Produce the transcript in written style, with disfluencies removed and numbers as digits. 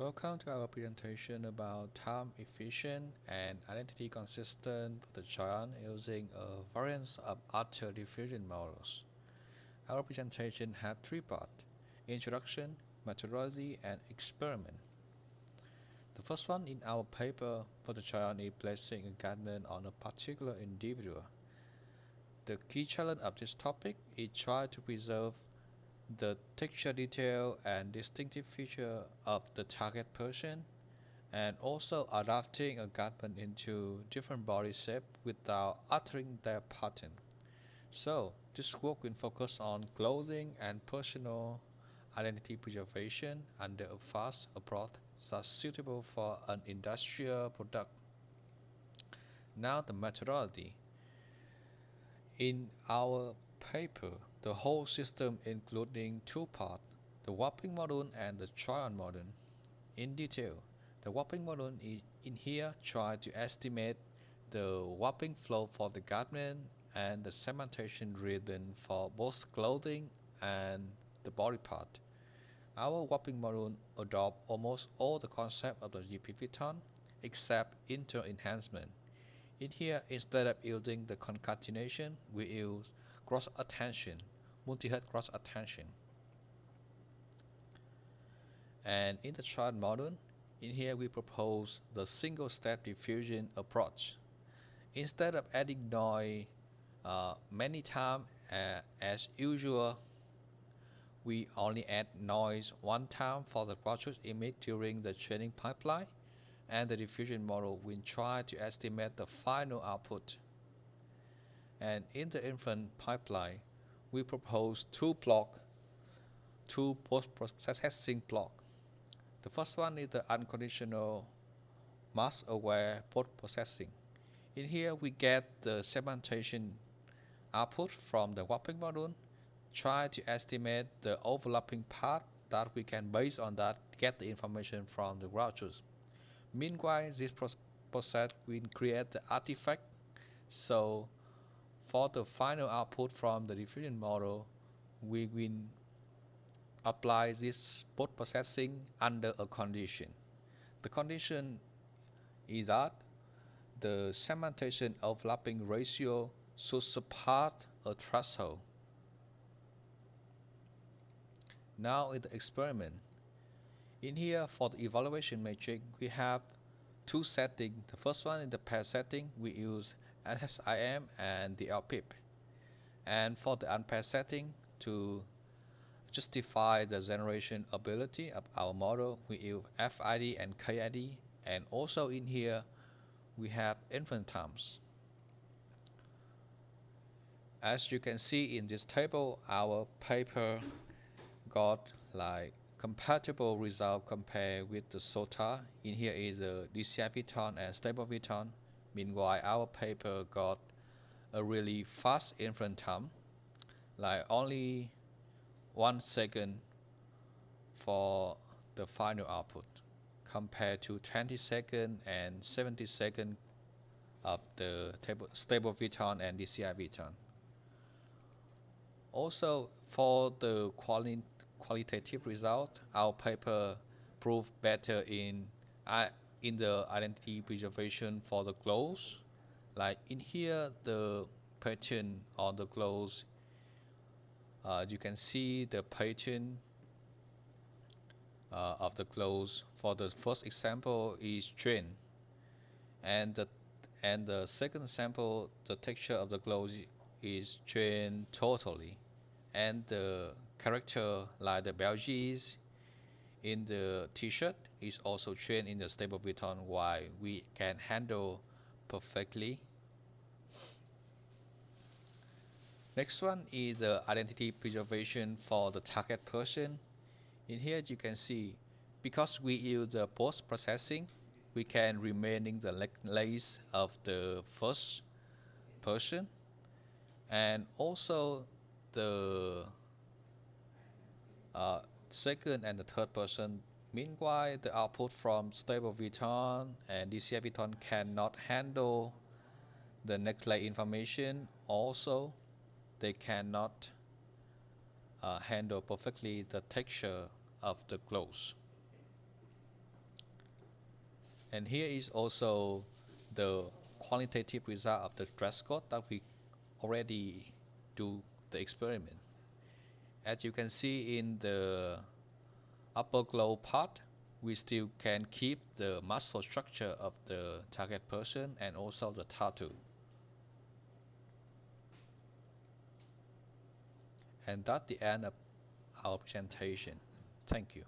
Welcome to our presentation about time efficient and identity consistent for the giant using a variance of other diffusion models. Our presentation has three parts: introduction, methodology, and experiment. The first one in our paper for the giant is placing a garment on a particular individual. The key challenge of this topic is try to preserve the texture detail and distinctive feature of the target person, and also adapting a garment into different body shape without altering their pattern. So this work will focus on clothing and personal identity preservation under a fast approach that's suitable for an industrial product. Now the methodology. In our paper, the whole system including two parts, the warping module and the try-on module. In detail, the warping module in here try to estimate the warping flow for the garment and the segmentation rhythm for both clothing and the body part. Our warping module adopt almost all the concept of the GPV except inter-enhancement. In here, instead of using the concatenation, we use cross attention, multi-head cross attention. And in the chart module, in here we propose the single-step diffusion approach. Instead of adding noise many times as usual, we only add noise one time for the graduate image during the training pipeline, and the diffusion model will try to estimate the final output. And in the inference pipeline, we propose two post-processing blocks. The first one is the unconditional mask-aware post-processing. In here, we get the segmentation output from the warping module, try to estimate the overlapping part that we can, based on that, get the information from the ground truth. Meanwhile, this process will create the artifact. So for the final output from the diffusion model, we will apply this post-processing under a condition. The condition is that the segmentation overlapping ratio should surpass a threshold. Now in the experiment, in here for the evaluation matrix, we have two settings. The first one is the pair setting. We use SSIM and the LPIP. And for the unpaired setting, to justify the generation ability of our model, we use FID and KID. And also in here, we have inference times. As you can see in this table, our paper got like compatible result compared with the SOTA. In here is the DCI tone and stable tone. Meanwhile, our paper got a really fast inference time, like only 1 second for the final output, compared to 20 seconds and 70 seconds of the stable tone and DCI tone. Also, for the qualitative result, our paper proved better in the identity preservation for the clothes. Like in here, the pattern on the clothes, you can see the pattern of the clothes. For the first example is trend, and the second sample, the texture of the clothes is changed totally, and the character like the badges in the t-shirt is also trained in the stable tone, while we can handle perfectly. Next one is the identity preservation for the target person. In here you can see, because we use the post-processing, we can remaining the lace of the first person, and also the second and the third person. Meanwhile, the output from stable tone and DCI tone cannot handle the next layer information. Also, they cannot handle perfectly the texture of the clothes. And here is also the qualitative result of the dress code that we already do the experiment. As you can see in the upper glow part, we still can keep the muscle structure of the target person and also the tattoo. And that's the end of our presentation. Thank you.